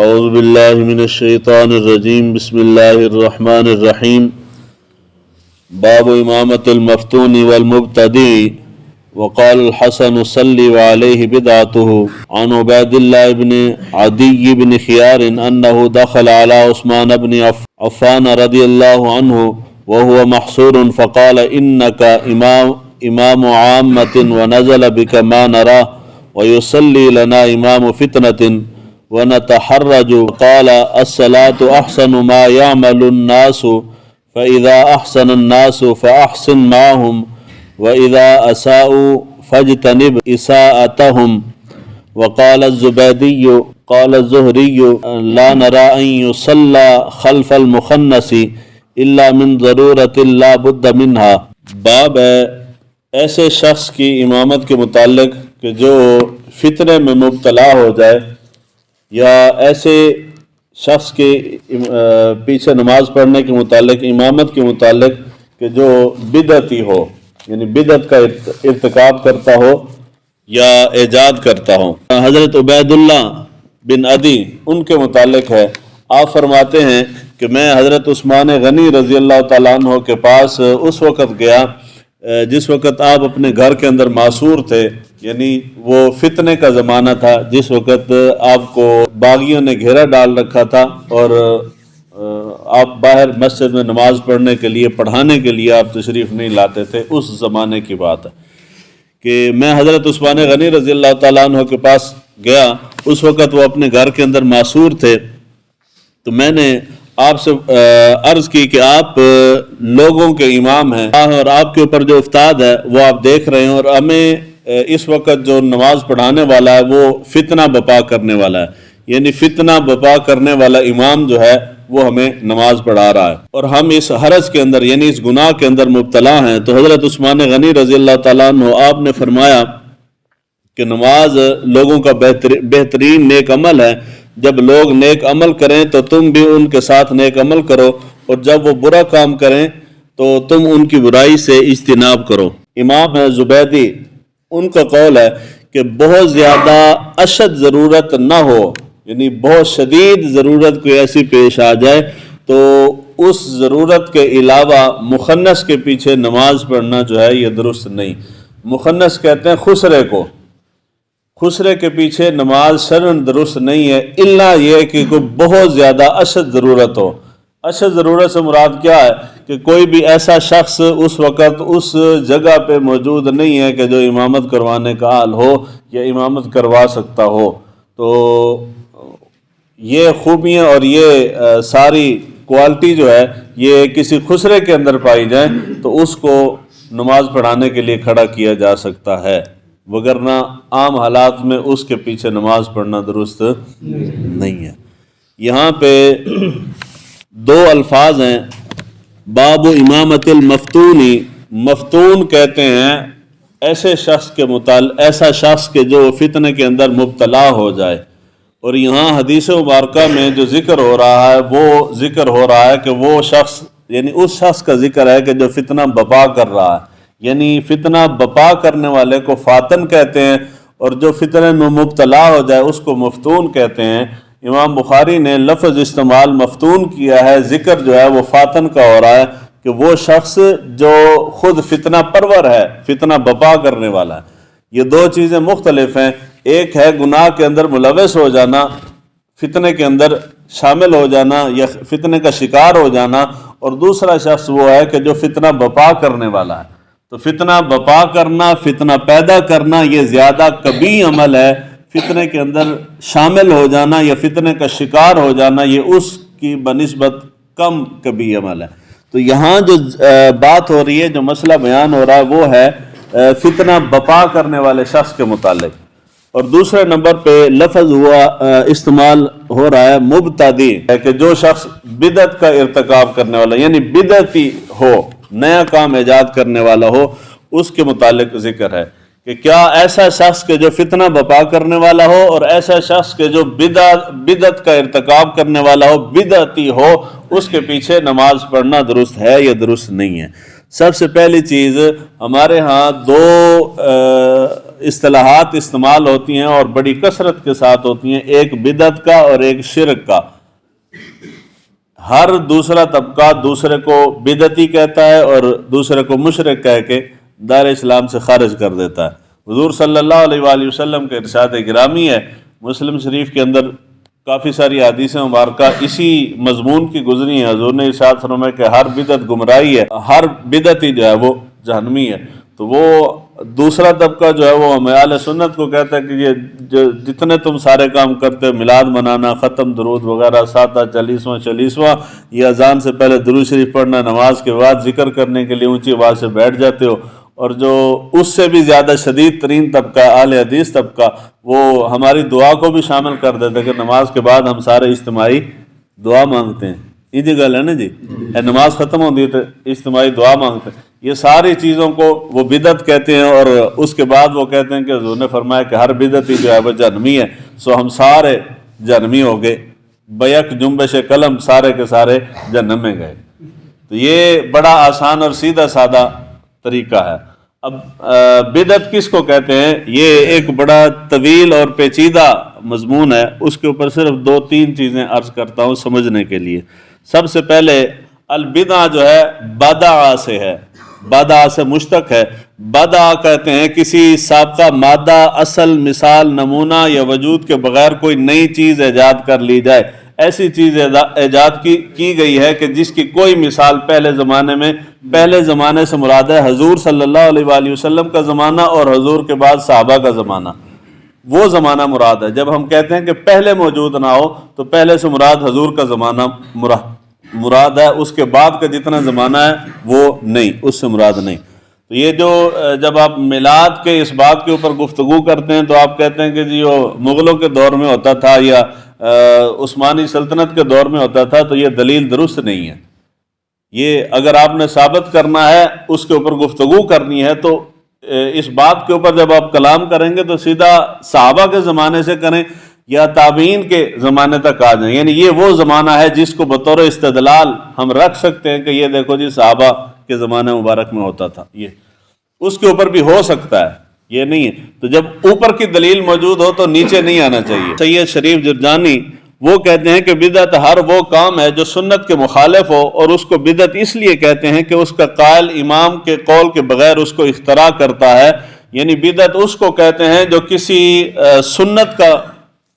اعوذ باللہ من الشیطان الرجیم بسم اللہ الرحمن الرحیم باب امامت المفتون والمبتدی وقال الحسن صلی وعلیہ بدعته عن عبید اللہ بن عدی بن خیار انه دخل على عثمان بن عفان رضی اللہ عنہ وهو محصور فقال انك امام عامة ونزل بك ما نرى ويصلي لنا امام فتنة ونتحرج. قال الصلاة أحسن ما يعمل الناس فإذا أحسن الناس فأحسن معهم وإذا أساءوا فاجتنب إساءتهم. وقال الزبيدي قال الزهري لا نرى أن يصلى خلف المخنث إلا من ضرورة لا بد منها. باب ایسے شخص کی امامت کے متعلق کہ جو فتنے میں مبتلا ہو جائے یا ایسے شخص کے پیچھے نماز پڑھنے کے متعلق امامت کے متعلق کہ جو بدعتی ہو، یعنی بدعت کا ارتکاب کرتا ہو یا ایجاد کرتا ہو. حضرت عبید اللہ بن عدی ان کے متعلق ہے. آپ فرماتے ہیں کہ میں حضرت عثمان غنی رضی اللہ تعالیٰ عنہ کے پاس اس وقت گیا جس وقت آپ اپنے گھر کے اندر معصور تھے، یعنی وہ فتنے کا زمانہ تھا جس وقت آپ کو باغیوں نے گھیرا ڈال رکھا تھا اور آپ باہر مسجد میں نماز پڑھنے کے لیے پڑھانے کے لیے آپ تشریف نہیں لاتے تھے. اس زمانے کی بات ہے کہ میں حضرت عثمان غنی رضی اللہ تعالیٰ عنہ کے پاس گیا. اس وقت وہ اپنے گھر کے اندر معصور تھے. تو میں نے آپ سے عرض کی کہ آپ لوگوں کے امام ہیں اور آپ کے اوپر جو افتاد ہے وہ آپ دیکھ رہے ہیں، اور ہمیں اس وقت جو نماز پڑھانے والا ہے وہ فتنہ بپا کرنے والا ہے، یعنی فتنہ بپا کرنے والا امام جو ہے وہ ہمیں نماز پڑھا رہا ہے اور ہم اس حرج کے اندر یعنی اس گناہ کے اندر مبتلا ہیں. تو حضرت عثمان غنی رضی اللہ تعالیٰ عنہ آپ نے فرمایا کہ نماز لوگوں کا بہترین نیک عمل ہے. جب لوگ نیک عمل کریں تو تم بھی ان کے ساتھ نیک عمل کرو، اور جب وہ برا کام کریں تو تم ان کی برائی سے اجتناب کرو. امام زبیدی ان کا قول ہے کہ بہت زیادہ اشد ضرورت نہ ہو، یعنی بہت شدید ضرورت کوئی ایسی پیش آ جائے تو اس ضرورت کے علاوہ مخنث کے پیچھے نماز پڑھنا جو ہے یہ درست نہیں. مخنث کہتے ہیں خسرے کو، خسرے کے پیچھے نماز شرعاً درست نہیں ہے، الا یہ کہ کوئی بہت زیادہ اشد ضرورت ہو. اشد ضرورت سے مراد کیا ہے کہ کوئی بھی ایسا شخص اس وقت اس جگہ پہ موجود نہیں ہے کہ جو امامت کروانے کا اہل ہو یا امامت کروا سکتا ہو. تو یہ خوبیاں اور یہ ساری کوالٹی جو ہے یہ کسی خسرے کے اندر پائی جائیں تو اس کو نماز پڑھانے کے لیے کھڑا کیا جا سکتا ہے، وگرنہ عام حالات میں اس کے پیچھے نماز پڑھنا درست نہیں ہے. یہاں پہ دو الفاظ ہیں. باب امامت المفتونی، مفتون کہتے ہیں ایسے شخص کے متعلق، ایسا شخص کے جو فتنے کے اندر مبتلا ہو جائے. اور یہاں حدیث مبارکہ میں جو ذکر ہو رہا ہے وہ ذکر ہو رہا ہے کہ وہ شخص یعنی اس شخص کا ذکر ہے کہ جو فتنہ بپا کر رہا ہے، یعنی فتنہ بپا کرنے والے کو فاتن کہتے ہیں اور جو فتنے میں مبتلا ہو جائے اس کو مفتون کہتے ہیں. امام بخاری نے لفظ استعمال مفتون کیا ہے، ذکر جو ہے وہ فاتن کا ہو رہا ہے کہ وہ شخص جو خود فتنہ پرور ہے، فتنہ بپا کرنے والا ہے. یہ دو چیزیں مختلف ہیں. ایک ہے گناہ کے اندر ملوث ہو جانا، فتنے کے اندر شامل ہو جانا یا فتنے کا شکار ہو جانا، اور دوسرا شخص وہ ہے کہ جو فتنہ بپا کرنے والا ہے. تو فتنہ بپا کرنا، فتنہ پیدا کرنا یہ زیادہ کبھی عمل ہے. فتنے کے اندر شامل ہو جانا یا فتنے کا شکار ہو جانا یہ اس کی بنسبت کم کبھی عمل ہے. تو یہاں جو بات ہو رہی ہے، جو مسئلہ بیان ہو رہا ہے وہ ہے فتنہ بپا کرنے والے شخص کے متعلق. اور دوسرے نمبر پہ لفظ ہوا استعمال ہو رہا ہے مبتدی، ہے کہ جو شخص بدعت کا ارتکاب کرنے والا یعنی بدعتی ہو، نیا کام ایجاد کرنے والا ہو، اس کے متعلق ذکر ہے کہ کیا ایسا شخص کے جو فتنہ بپا کرنے والا ہو اور ایسا شخص کے جو بدعت کا ارتکاب کرنے والا ہو، بدعتی ہو، اس کے پیچھے نماز پڑھنا درست ہے یا درست نہیں ہے. سب سے پہلی چیز ہمارے ہاں دو اصطلاحات استعمال ہوتی ہیں اور بڑی کثرت کے ساتھ ہوتی ہیں، ایک بدعت کا اور ایک شرک کا۔ ہر دوسرا طبقہ دوسرے کو بدعتی کہتا ہے اور دوسرے کو مشرک کہہ کے دائرہ اسلام سے خارج کر دیتا ہے۔ حضور صلی اللہ علیہ وآلہ وسلم کے ارشاد گرامی ہے، مسلم شریف کے اندر کافی ساری حدیث مبارکہ اسی مضمون کی گزری ہیں۔ حضور نے ارشاد فرمایا کہ ہر بدعت گمراہی ہے، ہر بدعتی جو ہے وہ جہنمی ہے۔ تو وہ دوسرا طبقہ جو ہے وہ ہمیں اہل سنت کو کہتا ہے کہ یہ جتنے تم سارے کام کرتے ہو، میلاد منانا، ختم درود وغیرہ، ساتھ 40واں یہ اذان سے پہلے درود شریف پڑھنا، نماز کے بعد ذکر کرنے کے لیے اونچی آواز سے بیٹھ جاتے ہو، اور جو اس سے بھی زیادہ شدید ترین طبقہ اہل حدیث طبقہ، وہ ہماری دعا کو بھی شامل کر دیتے ہیں کہ نماز کے بعد ہم سارے اجتماعی دعا مانگتے ہیں۔ یہ جی گل ہے نا جی، نماز ختم ہوتی ہے تو اجتماعی دعا مانگتے ہیں۔ یہ ساری چیزوں کو وہ بدعت کہتے ہیں، اور اس کے بعد وہ کہتے ہیں کہ حضور نے فرمایا کہ ہر بدعتی جو ہے وہ جہنمی ہے، سو ہم سارے جہنمی ہو گئے، بیک جنبش قلم سارے کے سارے جہنم میں گئے۔ تو یہ بڑا آسان اور سیدھا سادہ طریقہ ہے۔ اب بدعت کس کو کہتے ہیں، یہ ایک بڑا طویل اور پیچیدہ مضمون ہے، اس کے اوپر صرف 2-3 چیزیں عرض کرتا ہوں سمجھنے کے لیے۔ سب سے پہلے البدع جو ہے بدع سے ہے، بدع سے مشتق ہے۔ بدع کہتے ہیں کسی سابقہ مادہ، اصل، مثال، نمونہ یا وجود کے بغیر کوئی نئی چیز ایجاد کر لی جائے۔ ایسی چیز ایجاد کی گئی ہے کہ جس کی کوئی مثال پہلے زمانے سے مراد ہے حضور صلی اللہ علیہ وآلہ وسلم کا زمانہ اور حضور کے بعد صحابہ کا زمانہ، وہ زمانہ مراد ہے۔ جب ہم کہتے ہیں کہ پہلے موجود نہ ہو تو پہلے سے مراد حضور کا زمانہ مراد ہے، اس کے بعد کا جتنا زمانہ ہے وہ نہیں، اس سے مراد نہیں۔ تو یہ جو جب آپ میلاد کے اس بات کے اوپر گفتگو کرتے ہیں تو آپ کہتے ہیں کہ جی وہ مغلوں کے دور میں ہوتا تھا یا عثمانی سلطنت کے دور میں ہوتا تھا، تو یہ دلیل درست نہیں ہے۔ یہ اگر آپ نے ثابت کرنا ہے، اس کے اوپر گفتگو کرنی ہے، تو اس بات کے اوپر جب آپ کلام کریں گے تو سیدھا صحابہ کے زمانے سے کریں یا تابعین کے زمانے تک آ جائیں، یعنی یہ وہ زمانہ ہے جس کو بطور استدلال ہم رکھ سکتے ہیں کہ یہ دیکھو جی صحابہ کے زمانے مبارک میں ہوتا تھا، یہ اس کے اوپر بھی ہو سکتا ہے، یہ نہیں ہے۔ تو جب اوپر کی دلیل موجود ہو تو نیچے نہیں آنا چاہیے۔ سید شریف جرجانی وہ کہتے ہیں کہ بدعت ہر وہ کام ہے جو سنت کے مخالف ہو، اور اس کو بدعت اس لیے کہتے ہیں کہ اس کا قائل امام کے قول کے بغیر اس کو اختراع کرتا ہے، یعنی بدعت اس کو کہتے ہیں جو کسی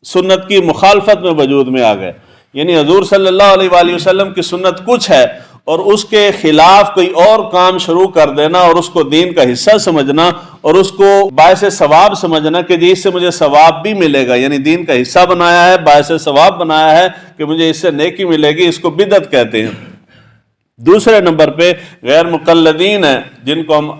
سنت کی مخالفت میں وجود میں آ گئے، یعنی حضور صلی اللہ علیہ وآلہ وسلم کی سنت کچھ ہے اور اس کے خلاف کوئی اور کام شروع کر دینا اور اس کو دین کا حصہ سمجھنا اور اس کو باعث ثواب سمجھنا کہ جی اس سے مجھے ثواب بھی ملے گا، یعنی دین کا حصہ بنایا ہے، باعث ثواب بنایا ہے کہ مجھے اس سے نیکی ملے گی، اس کو بدعت کہتے ہیں۔ دوسرے نمبر پہ غیر مقلدین ہیں، جن کو ہم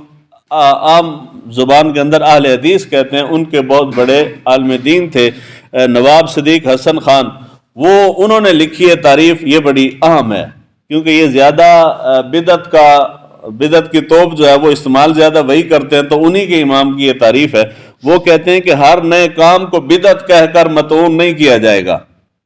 عام زبان کے اندر اہل حدیث کہتے ہیں، ان کے بہت بڑے عالم دین تھے نواب صدیق حسن خان، انہوں نے لکھی ہے تعریف، یہ بڑی اہم ہے کیونکہ یہ زیادہ بدعت کی توپ جو ہے وہ استعمال زیادہ وہی کرتے ہیں، تو انہی کے امام کی یہ تعریف ہے۔ وہ کہتے ہیں کہ ہر نئے کام کو بدعت کہہ کر مطعون نہیں کیا جائے گا۔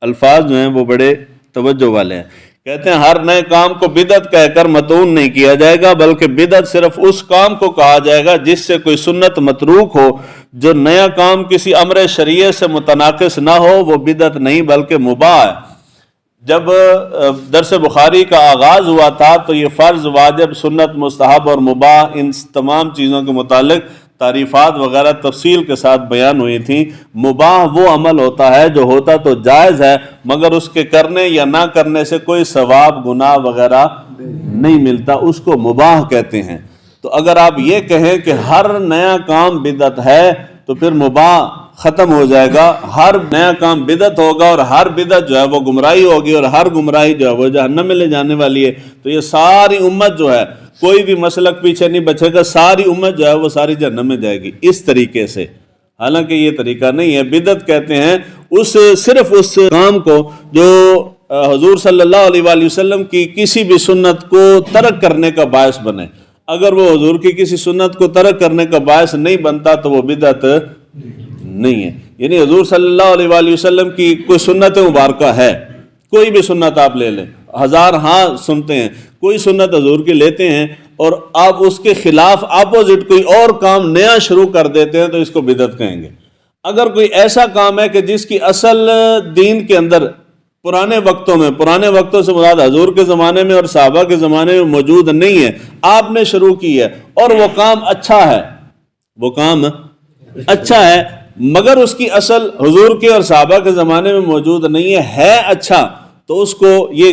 الفاظ جو ہیں وہ بڑے توجہ والے ہیں۔ کہتے ہیں ہر نئے کام کو بدعت کہہ کر مطعون نہیں کیا جائے گا، بلکہ بدعت صرف اس کام کو کہا جائے گا جس سے کوئی سنت متروک ہو۔ جو نیا کام کسی امر شریعت سے متناقض نہ ہو وہ بدعت نہیں بلکہ مباح ہے۔ جب درس بخاری کا آغاز ہوا تھا تو یہ فرض، واجب، سنت، مستحب اور مباح، ان تمام چیزوں کے متعلق تعریفات وغیرہ تفصیل کے ساتھ بیان ہوئی تھیں۔ مباح وہ عمل ہوتا ہے جو ہوتا تو جائز ہے مگر اس کے کرنے یا نہ کرنے سے کوئی ثواب، گناہ وغیرہ نہیں ملتا، اس کو مباح کہتے ہیں۔ تو اگر آپ یہ کہیں کہ ہر نیا کام بدعت ہے تو پھر مباح ختم ہو جائے گا، ہر نیا کام بدعت ہوگا اور ہر بدعت جو ہے وہ گمراہی ہوگی اور ہر گمراہی جو ہے وہ جہنم میں لے جانے والی ہے۔ تو یہ ساری امت جو ہے، کوئی بھی مسلک پیچھے نہیں بچے گا، ساری امت جو ہے وہ ساری جہنم میں جائے گی اس طریقے سے۔ حالانکہ یہ طریقہ نہیں ہے۔ بدعت کہتے ہیں صرف اس کام کو جو حضور صلی اللہ علیہ وآلہ وسلم کی کسی بھی سنت کو ترک کرنے کا باعث بنے۔ اگر وہ حضور کی کسی سنت کو ترک کرنے کا باعث نہیں بنتا تو وہ بدعت نہیں ہے۔ یعنی حضور صلی اللہ علیہ وآلہ وسلم کی کوئی سنت مبارکہ ہے، کوئی بھی سنت آپ لے لیں، ہزار ہاں سنتے ہیں، کوئی سنت حضور کی لیتے ہیں، اور آپ اس کے خلاف اپوزٹ کوئی اور کام نیا شروع کر دیتے ہیں تو اس کو بدعت کہیں گے۔ اگر کوئی ایسا کام ہے کہ جس کی اصل دین کے اندر پرانے وقتوں سے مراد حضور کے زمانے میں اور صحابہ کے زمانے میں موجود نہیں ہے، آپ نے شروع کی ہے اور وہ کام اچھا ہے مگر اس کی اصل حضور کے اور صحابہ کے زمانے میں موجود نہیں ہے اچھا، تو اس کو یہ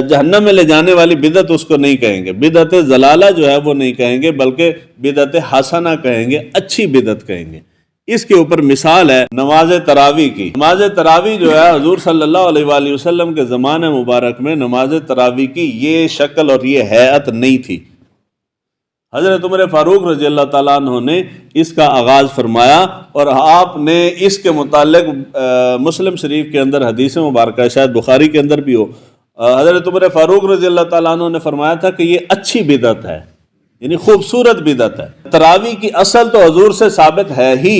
جہنم میں لے جانے والی بدعت اس کو نہیں کہیں گے۔ بدعت ضلالہ جو ہے وہ نہیں کہیں گے بلکہ بدعت حسنہ کہیں گے، اچھی بدعت کہیں گے۔ اس کے اوپر مثال ہے نماز تراویح کی۔ نماز تراویح جو ہے حضور صلی اللہ علیہ وآلہ وسلم کے زمانے مبارک میں نماز تراویح کی یہ شکل اور یہ ہیئت نہیں تھی۔ حضرت عمر فاروق رضی اللہ تعالیٰ عنہ نے اس کا آغاز فرمایا اور آپ نے اس کے متعلق مسلم شریف کے اندر حدیث مبارکہ، شاید بخاری کے اندر بھی ہو، حضرت عمر فاروق رضی اللہ تعالیٰ عنہ نے فرمایا تھا کہ یہ اچھی بدعت ہے، یعنی خوبصورت بدعت ہے۔ تراویح کی اصل تو حضور سے ثابت ہے ہی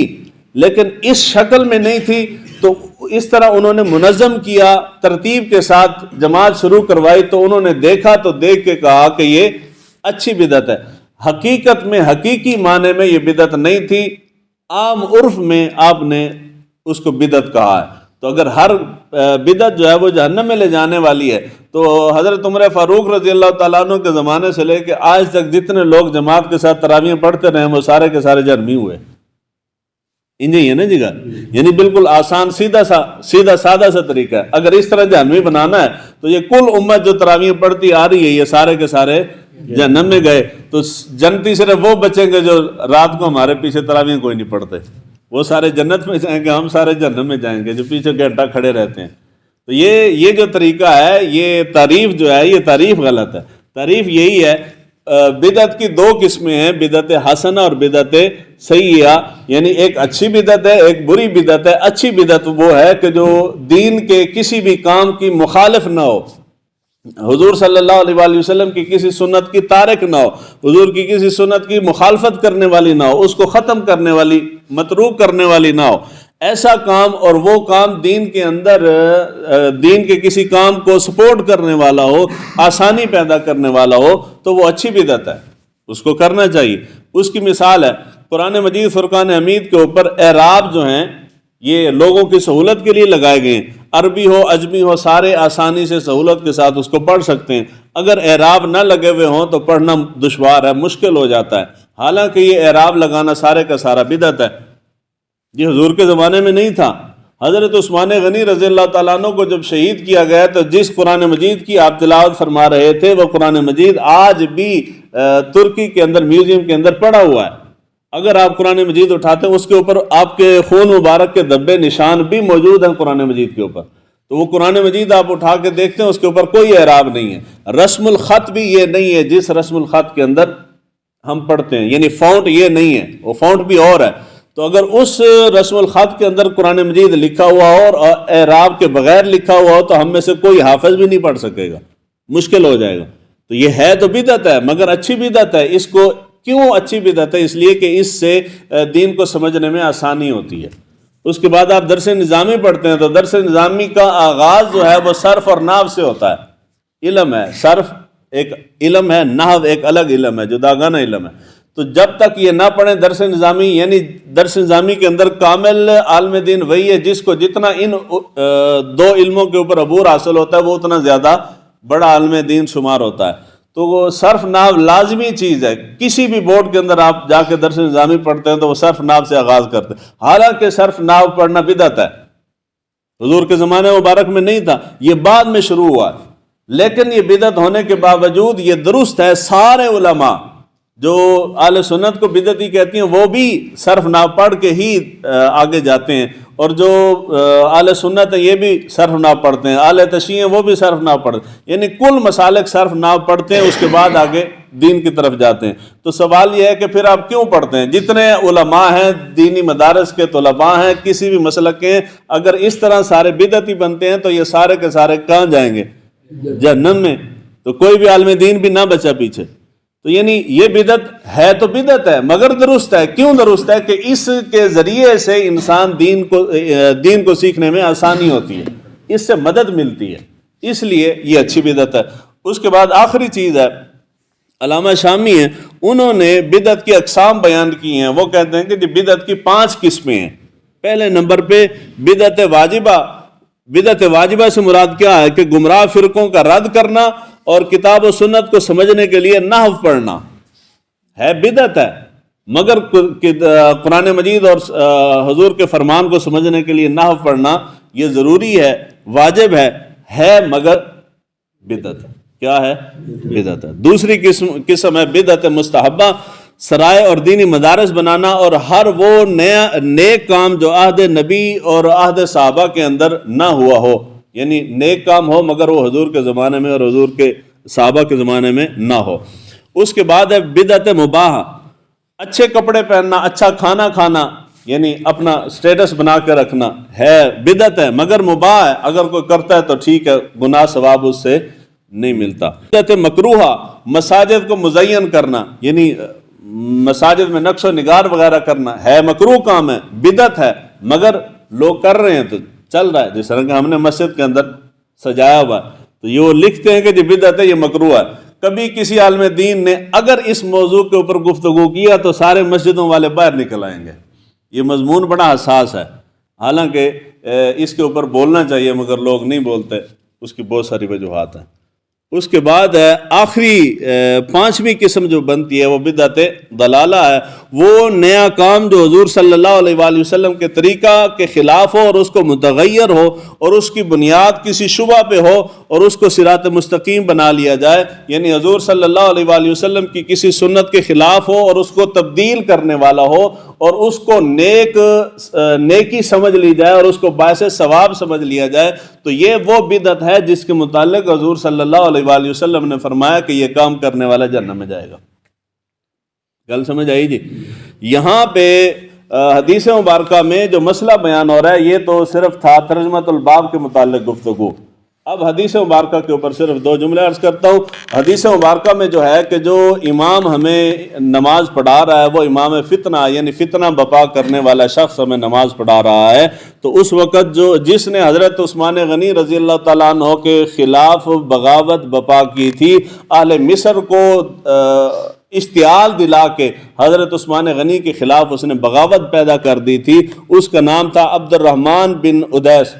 لیکن اس شکل میں نہیں تھی، تو اس طرح انہوں نے منظم کیا، ترتیب کے ساتھ جماعت شروع کروائی، تو انہوں نے دیکھا تو دیکھ کے کہا کہ یہ اچھی بدعت ہے۔ حقیقت میں حقیقی معنی میں یہ بدعت نہیں تھی، عام عرف میں آپ نے اس کو بدعت کہا ہے۔ تو اگر ہر بدعت جو ہے وہ جہنم میں لے جانے والی ہے تو حضرت عمر فاروق رضی اللہ تعالیٰ عنہ کے زمانے سے لے کے آج تک جتنے لوگ جماعت کے ساتھ تراویح پڑھتے رہے وہ سارے کے سارے جہنمی ہوئے۔ انجی ہے نا جگہ، یعنی بالکل آسان سیدھا سادہ سا طریقہ ہے۔ اگر اس طرح جہنمی بنانا ہے تو یہ کل امت جو تراویح پڑھتی آ رہی ہے یہ سارے کے سارے جہنم میں گئے، تو جنتی صرف وہ بچیں گے جو رات کو ہمارے پیچھے تراویح کوئی نہیں پڑھتے، وہ سارے جنت میں جائیں گے، ہم سارے جہنم میں جائیں گے جو پیچھے گھنٹہ کھڑے رہتے ہیں۔ تو یہ جو طریقہ ہے، یہ تعریف جو ہے یہ تعریف غلط ہے۔ تعریف یہی ہے، بدعت کی دو قسمیں ہیں، بدعت حسنہ اور بدعت سیئہ، یعنی ایک اچھی بدعت ہے ایک بری بدعت ہے۔ اچھی بدعت وہ ہے کہ جو دین کے کسی بھی کام کی مخالف نہ ہو، حضور صلی اللہ علیہ وآلہ وسلم کی کسی سنت کی تارک نہ ہو، حضور کی کسی سنت کی مخالفت کرنے والی نہ ہو، اس کو ختم کرنے والی، متروک کرنے والی نہ ہو۔ ایسا کام اور وہ کام دین کے اندر دین کے کسی کام کو سپورٹ کرنے والا ہو، آسانی پیدا کرنے والا ہو، تو وہ اچھی بدعت ہے، اس کو کرنا چاہیے۔ اس کی مثال ہے قرآن مجید فرقان حمید کے اوپر اعراب جو ہیں یہ لوگوں کی سہولت کے لیے لگائے گئے ہیں، عربی ہو عجمی ہو سارے آسانی سے سہولت کے ساتھ اس کو پڑھ سکتے ہیں۔ اگر اعراب نہ لگے ہوئے ہوں تو پڑھنا دشوار ہے، مشکل ہو جاتا ہے، حالانکہ یہ اعراب لگانا سارے کا سارا بدعت ہے۔ یہ حضور کے زمانے میں نہیں تھا۔ حضرت عثمان غنی رضی اللہ تعالیٰ عنہ کو جب شہید کیا گیا تو جس قرآن مجید کی آپ تلاوت فرما رہے تھے وہ قرآن مجید آج بھی ترکی کے اندر میوزیم کے اندر پڑا ہوا ہے۔ اگر آپ قرآن مجید اٹھاتے ہیں اس کے اوپر آپ کے خون مبارک کے دبے نشان بھی موجود ہیں قرآن مجید کے اوپر، تو وہ قرآن مجید آپ اٹھا کے دیکھتے ہیں اس کے اوپر کوئی اعراب نہیں ہے۔ رسم الخط بھی یہ نہیں ہے جس رسم الخط کے اندر ہم پڑھتے ہیں، یعنی فونٹ یہ نہیں ہے، وہ فونٹ بھی اور ہے۔ تو اگر اس رسم الخط کے اندر قرآن مجید لکھا ہوا ہو اور اعراب کے بغیر لکھا ہوا ہو تو ہم میں سے کوئی حافظ بھی نہیں پڑھ سکے گا، مشکل ہو جائے گا۔ تو یہ ہے تو بدعت ہے مگر اچھی بدعت ہے۔ اس کو کیوں اچھی بدعت ہے؟ اس لیے کہ اس سے دین کو سمجھنے میں آسانی ہوتی ہے۔ اس کے بعد آپ درس نظامی پڑھتے ہیں تو درس نظامی کا آغاز جو ہے وہ صرف اور نحو سے ہوتا ہے۔ علم ہے، صرف ایک علم ہے، نحو ایک الگ علم ہے، جداگانہ علم ہے۔ تو جب تک یہ نہ پڑھیں درس نظامی، یعنی درس نظامی کے اندر کامل عالم دین وہی ہے جس کو جتنا ان دو علموں کے اوپر عبور حاصل ہوتا ہے وہ اتنا زیادہ بڑا عالم دین شمار ہوتا ہے۔ تو وہ صرف نحو لازمی چیز ہے۔ کسی بھی بورڈ کے اندر آپ جا کے درس نظامی پڑھتے ہیں تو وہ صرف نحو سے آغاز کرتے ہیں، حالانکہ صرف نحو پڑھنا بدعت ہے، حضور کے زمانے مبارک میں نہیں تھا، یہ بعد میں شروع ہوا۔ لیکن یہ بدعت ہونے کے باوجود یہ درست ہے، سارے علماء جو اہل سنت کو بدعتی کہتی ہیں وہ بھی صرف نحو پڑھ کے ہی آگے جاتے ہیں، اور جو اہل سنت ہیں یہ بھی صرف نحو پڑھتے ہیں، اہل تشیع ہیں وہ بھی صرف نحو پڑھتے ہیں، یعنی کل مسالک صرف نحو پڑھتے ہیں، اس کے بعد آگے دین کی طرف جاتے ہیں۔ تو سوال یہ ہے کہ پھر آپ کیوں پڑھتے ہیں؟ جتنے علماء ہیں، دینی مدارس کے طلباء ہیں، کسی بھی مسلک کے ہیں، اگر اس طرح سارے بدعتی بنتے ہیں تو یہ سارے کے سارے کہاں جائیں گے؟ جہنم میں۔ تو کوئی بھی عالم دین بھی نہ بچا پیچھے۔ تو یعنی یہ بدعت ہے تو بدعت ہے مگر درست ہے۔ کیوں درست ہے؟ کہ اس کے ذریعے سے انسان دین کو سیکھنے میں آسانی ہوتی ہے، اس سے مدد ملتی ہے، اس لیے یہ اچھی بدعت ہے۔ اس کے بعد آخری چیز ہے علامہ شامی ہیں، انہوں نے بدعت کی اقسام بیان کی ہیں۔ وہ کہتے ہیں کہ جی بدعت کی 5 قسمیں ہیں۔ پہلے نمبر پہ بدعت واجبہ۔ بدعت واجبہ سے مراد کیا ہے کہ گمراہ فرقوں کا رد کرنا اور کتاب و سنت کو سمجھنے کے لیے نحو پڑھنا ہے، بدعت ہے، مگر قرآن مجید اور حضور کے فرمان کو سمجھنے کے لیے نحو پڑھنا یہ ضروری ہے، واجب ہے مگر بدعت ہے۔ کیا ہے؟ بدعت ہے۔ دوسری قسم ہے بدعت مستحبہ، سرائے اور دینی مدارس بنانا اور ہر وہ نیک کام جو عہد نبی اور عہد صحابہ کے اندر نہ ہوا ہو، یعنی نیک کام ہو مگر وہ حضور کے زمانے میں اور حضور کے صحابہ کے زمانے میں نہ ہو۔ اس کے بعد ہے بدعت مباح، اچھے کپڑے پہننا، اچھا کھانا کھانا، یعنی اپنا سٹیٹس بنا کے رکھنا ہے، بدعت ہے مگر مباح ہے، اگر کوئی کرتا ہے تو ٹھیک ہے، گناہ ثواب اس سے نہیں ملتا۔ بدعت مکروہہ، مساجد کو مزین کرنا، یعنی مساجد میں نقش و نگار وغیرہ کرنا ہے، مکروہ کام ہے، بدعت ہے، مگر لوگ کر رہے ہیں تو چل رہا ہے۔ جس طرح کہ ہم نے مسجد کے اندر سجایا ہوا ہے تو یہ وہ لکھتے ہیں کہ یہ بدعت ہے، یہ مکروہ ہے۔ کبھی کسی عالم دین نے اگر اس موضوع کے اوپر گفتگو کیا تو سارے مسجدوں والے باہر نکل آئیں گے۔ یہ مضمون بڑا حساس ہے، حالانکہ اس کے اوپر بولنا چاہیے مگر لوگ نہیں بولتے، اس کی بہت ساری وجوہات ہیں۔ اس کے بعد ہے آخری 5ویں قسم جو بنتی ہے وہ بدعت ضلالہ ہے، وہ نیا کام جو حضور صلی اللہ علیہ وآلہ وسلم کے طریقہ کے خلاف ہو اور اس کو متغیر ہو اور اس کی بنیاد کسی شبہ پہ ہو اور اس کو صراط مستقیم بنا لیا جائے، یعنی حضور صلی اللہ علیہ وآلہ وسلم کی کسی سنت کے خلاف ہو اور اس کو تبدیل کرنے والا ہو اور اس کو نیکی سمجھ لی جائے اور اس کو باعث ثواب سمجھ لیا جائے، تو یہ وہ بدعت ہے جس کے متعلق حضور صلی اللہ علیہ وآلہ وسلم نے فرمایا کہ یہ کام کرنے والا جہنم میں جائے گا۔ گل سمجھ آئی جی؟ یہاں پہ حدیث مبارکہ میں جو مسئلہ بیان ہو رہا ہے یہ تو صرف تھا ترجمۃ الباب کے متعلق گفتگو۔ اب حدیث مبارکہ کے اوپر صرف 2 جملے عرض کرتا ہوں۔ حدیث مبارکہ میں جو ہے کہ جو امام ہمیں نماز پڑھا رہا ہے وہ امام فتنہ، یعنی فتنہ بپا کرنے والا شخص ہمیں نماز پڑھا رہا ہے، تو اس وقت جس نے حضرت عثمان غنی رضی اللہ تعالیٰ عنہ کے خلاف بغاوت بپا کی تھی، اہل مصر کو اشتعال دلا کے حضرت عثمان غنی کے خلاف اس نے بغاوت پیدا کر دی تھی، اس کا نام تھا عبد الرحمن بن ادیس۔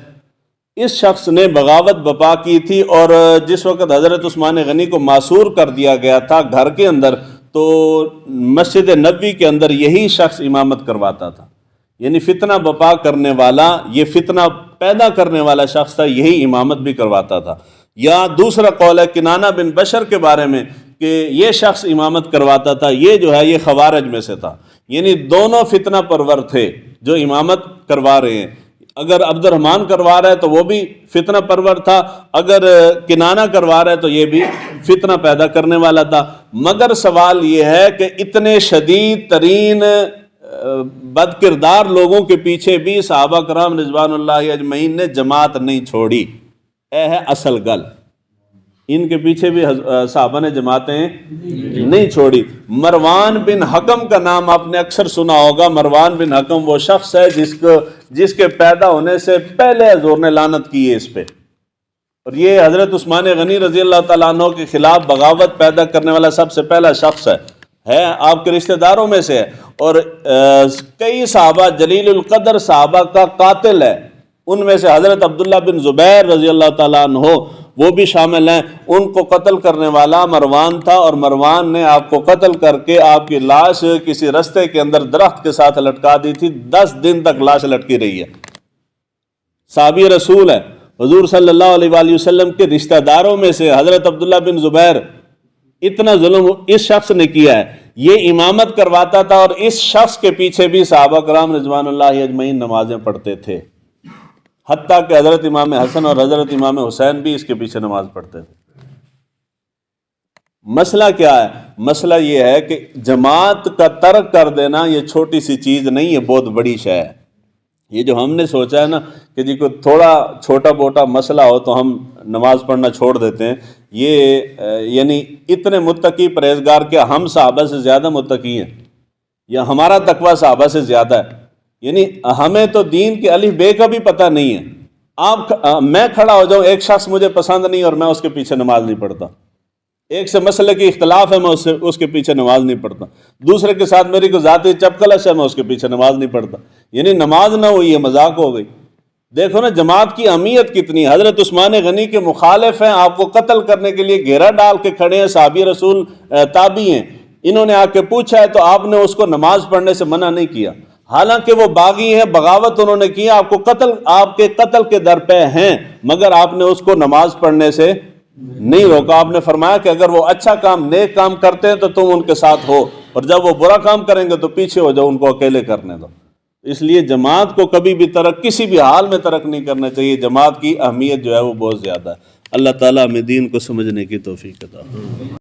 اس شخص نے بغاوت بپا کی تھی اور جس وقت حضرت عثمان غنی کو معصور کر دیا گیا تھا گھر کے اندر، تو مسجد نبوی کے اندر یہی شخص امامت کرواتا تھا، یعنی فتنہ بپا کرنے والا، یہ فتنہ پیدا کرنے والا شخص تھا، یہی امامت بھی کرواتا تھا۔ یا دوسرا قول ہے کنانہ بن بشر کے بارے میں کہ یہ شخص امامت کرواتا تھا، یہ جو ہے یہ خوارج میں سے تھا، یعنی دونوں فتنہ پرور تھے جو امامت کروا رہے ہیں۔ اگر عبد الرحمن کروا رہا ہے تو وہ بھی فتنہ پرور تھا، اگر کنانہ کروا رہا ہے تو یہ بھی فتنہ پیدا کرنے والا تھا۔ مگر سوال یہ ہے کہ اتنے شدید ترین بد کردار لوگوں کے پیچھے بھی صحابہ کرام رضوان اللہ اجمعین نے جماعت نہیں چھوڑی، اے ہے اصل گل، ان کے پیچھے بھی صحابہ نے جماعتیں نہیں چھوڑی۔ مروان بن حکم کا نام آپ نے اکثر سنا ہوگا۔ مروان بن حکم وہ شخص ہے جس کے پیدا ہونے سے پہلے حضور نے لعنت کی ہے اس پہ، اور یہ حضرت عثمان غنی رضی اللہ تعالیٰ عنہ کے خلاف بغاوت پیدا کرنے والا سب سے پہلا شخص ہے آپ کے رشتہ داروں میں سے ہے، اور کئی صحابہ جلیل القدر صحابہ کا قاتل ہے، ان میں سے حضرت عبداللہ بن زبیر رضی اللہ تعالیٰ عنہ وہ بھی شامل ہیں۔ ان کو قتل کرنے والا مروان تھا، اور مروان نے آپ کو قتل کر کے آپ کی لاش کسی رستے کے اندر درخت کے ساتھ لٹکا دی تھی، 10 دن تک لاش لٹکی رہی ہے۔ صحابی رسول ہے، حضور صلی اللہ علیہ وآلہ وسلم کے رشتہ داروں میں سے حضرت عبداللہ بن زبیر، اتنا ظلم اس شخص نے کیا ہے، یہ امامت کرواتا تھا، اور اس شخص کے پیچھے بھی صحابہ کرام رضوان اللہ اجمعین نمازیں پڑھتے تھے، حتیٰ کہ حضرت امام حسن اور حضرت امام حسین بھی اس کے پیچھے نماز پڑھتے تھے۔ مسئلہ کیا ہے؟ مسئلہ یہ ہے کہ جماعت کا ترک کر دینا یہ چھوٹی سی چیز نہیں ہے، بہت بڑی شے ہے۔ یہ جو ہم نے سوچا ہے نا کہ جی کوئی تھوڑا چھوٹا موٹا مسئلہ ہو تو ہم نماز پڑھنا چھوڑ دیتے ہیں، یہ یعنی اتنے متقی پرہیزگار کیا ہم صحابہ سے زیادہ متقی ہیں، یا ہمارا تقویٰ صحابہ سے زیادہ ہے؟ یعنی ہمیں تو دین کے الف بے کا بھی پتہ نہیں ہے۔ میں کھڑا ہو جاؤں، ایک شخص مجھے پسند نہیں اور میں اس کے پیچھے نماز نہیں پڑھتا، ایک سے مسئلے کی اختلاف ہے، میں اس کے پیچھے نماز نہیں پڑھتا، دوسرے کے ساتھ میری کوئی ذاتی چپکلش ہے، میں اس کے پیچھے نماز نہیں پڑھتا، یعنی نماز نہ ہوئی ہے، مذاق ہو گئی۔ دیکھو نا جماعت کی اہمیت کتنی ہے۔ حضرت عثمان غنی کے مخالف ہیں، آپ کو قتل کرنے کے لیے گھیرا ڈال کے کھڑے ہیں، صحابی رسول تابعی ہیں، انہوں نے آ کے پوچھا ہے تو آپ نے اس کو نماز پڑھنے سے منع نہیں کیا، حالانکہ وہ باغی ہیں، بغاوت انہوں نے کیا، آپ کے قتل کے در پہ ہیں، مگر آپ نے اس کو نماز پڑھنے سے نہیں روکا۔ آپ نے فرمایا کہ اگر وہ اچھا کام، نیک کام کرتے ہیں تو تم ان کے ساتھ ہو، اور جب وہ برا کام کریں گے تو پیچھے ہو جاؤ، ان کو اکیلے کرنے دو۔ اس لیے جماعت کو کبھی بھی ترک، کسی بھی حال میں ترک نہیں کرنا چاہیے۔ جماعت کی اہمیت جو ہے وہ بہت زیادہ ہے۔ اللہ تعالیٰ ہمیں دین کو سمجھنے کی توفیق عطا فرمائے۔